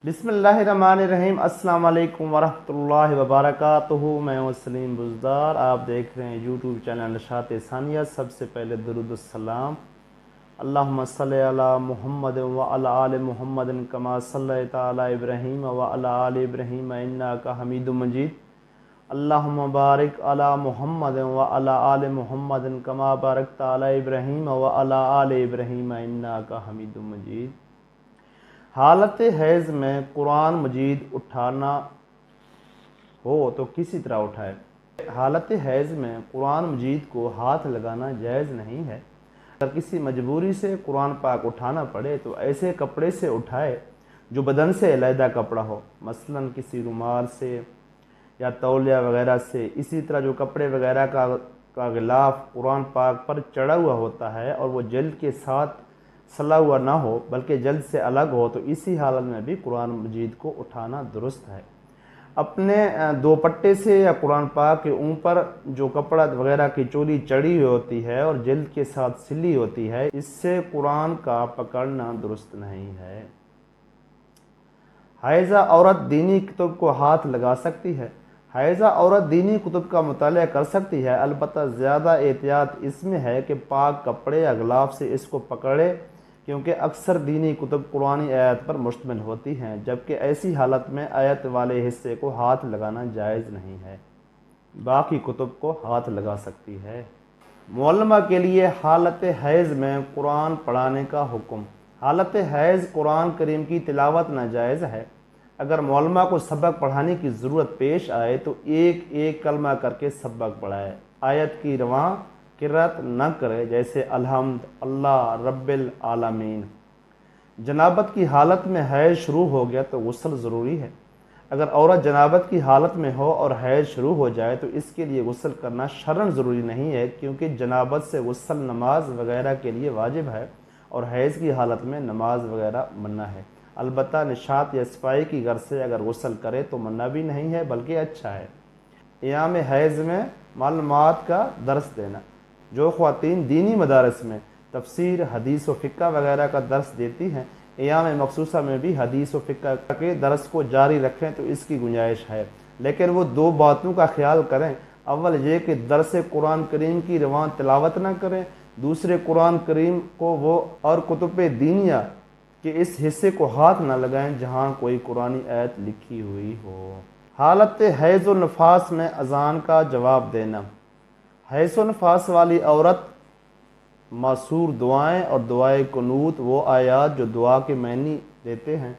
बिस्मिल्लाहिर्रहमानिर्रहीम। अस्सलाम वालेकुम वरहमतुल्लाहि वबरकातुहू। मैं वसीम बुज़दार, आप देख रहे हैं यूट्यूब चैनल नशात सानिया। सबसे पहले दुरूद सलाम, अल्लाहुम्मा सल्लि अला मुहम्मद व अला आलि मुहम्मद कमा सल्लैता अला इब्राहीम व अला आलि इब्राहीम इन्नका हमीदुम मजीद। अल्लाहुम्मा बारिक अला मुहम्मद व अला आलि मुहम्मद कमा बारकता अला इब्राहीम व अला आलि इब्राहीम इन्नका हमीदुम मजीद। हालत हैज़ में कुरान मजीद उठाना हो तो किसी तरह उठाए। हालत हैज़ में कुरान मजीद को हाथ लगाना जायज़ नहीं है। अगर किसी मजबूरी से कुरान पाक उठाना पड़े तो ऐसे कपड़े से उठाए जो बदन से अलहदा कपड़ा हो, मसलन किसी रुमाल से या तौलिया वगैरह से। इसी तरह जो कपड़े वगैरह का गिलाफ कुरान पाक पर चढ़ा हुआ होता है और वो जल्द के साथ सला हुआ ना हो बल्कि जल्द से अलग हो, तो इसी हालत में भी कुरान मजीद को उठाना दुरुस्त है। अपने दोपट्टे से या कुरान पाक के ऊपर जो कपड़ा वगैरह की चोली चढ़ी हुई होती है और जल्द के साथ सिली होती है, इससे कुरान का पकड़ना दुरुस्त नहीं है। हाइज़ा औरत दीनी कुतुब को हाथ लगा सकती है। हाइज़ा औरत दीनी कुतुब का मुताला कर सकती है, अलबत्ता ज़्यादा एहतियात इसमें है कि पाक कपड़े या गिलाफ से इसको पकड़े, क्योंकि अक्सर दीनी कुतुब कुरानी आयत पर मुश्तमिल होती हैं, जबकि ऐसी हालत में आयत वाले हिस्से को हाथ लगाना जायज़ नहीं है। बाकी कुतुब को हाथ लगा सकती है। मुअल्लिमा के लिए हालत हैज़ में कुरान पढ़ाने का हुक्म। हालत हैज़ कुरान करीम की तिलावत नाजायज़ है। अगर मुअल्लिमा को सबक पढ़ाने की ज़रूरत पेश आए तो एक एक कलमा करके सबक पढ़ाए। आयत की रवां किरात न करे, जैसे अलहम्द, अल्लाह रब्बिल आलमीन। जनाबत की हालत में हैज़ शुरू हो गया तो गुस्ल ज़रूरी है। अगर औरत जनाबत की हालत में हो और हैज़ शुरू हो जाए तो इसके लिए गुस्ल करना शरअन ज़रूरी नहीं है, क्योंकि जनाबत से गुस्ल नमाज वगैरह के लिए वाजिब है और हैज़ की हालत में नमाज वगैरह मन्ना है। अलबत्ता निशात या सफाई की गर्ज से अगर गुस्ल करे तो मन्ना भी नहीं है बल्कि अच्छा है। अयाम हैज़ में मालूमात का दर्स देना। जो ख़वातीन दीनी मदारस में तफसीर, हदीस व फ़िक़्ह वगैरह का दर्स देती हैं, अयाम मखसूसा में भी हदीस व फ़िक़्ह के दर्स को जारी रखें तो इसकी गुंजाइश है, लेकिन वो दो बातों का ख्याल करें। अव्वल ये कि दर्स कुरान करीम की रवां तिलावत न करें, दूसरे कुरान करीम को वो और कुतुब दीनिया के इस हिस्से को हाथ न लगाएं जहाँ कोई कुरानी आयत लिखी हुई हो। हालत हैज़ व नफास में अज़ान का जवाब देना। हैज़ व नफास वाली औरत मासूर दुआएं और दुआए कुनूत, वो आयात जो दुआ के मैनी देते हैं,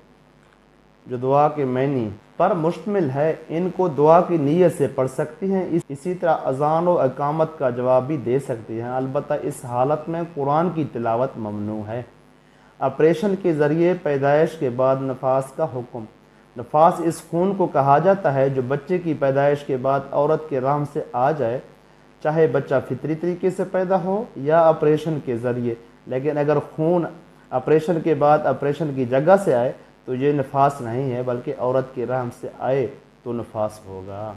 जो दुआ के मैनी पर मुश्तमिल है, इनको दुआ की नीयत से पढ़ सकती हैं। इसी तरह अज़ान व इकामत का जवाब भी दे सकती हैं, अलबत्ता इस हालत में कुरान की तिलावत ममनू है। ऑपरेशन के ज़रिए पैदाइश के बाद नफास का हुक्म। नफास इस खून को कहा जाता है जो बच्चे की पैदाइश के बाद औरत के रहम से आ जाए, चाहे बच्चा फितरी तरीके से पैदा हो या ऑपरेशन के ज़रिए। लेकिन अगर खून ऑपरेशन के बाद ऑपरेशन की जगह से आए तो ये नफास नहीं है, बल्कि औरत के रहम से आए तो नफास होगा।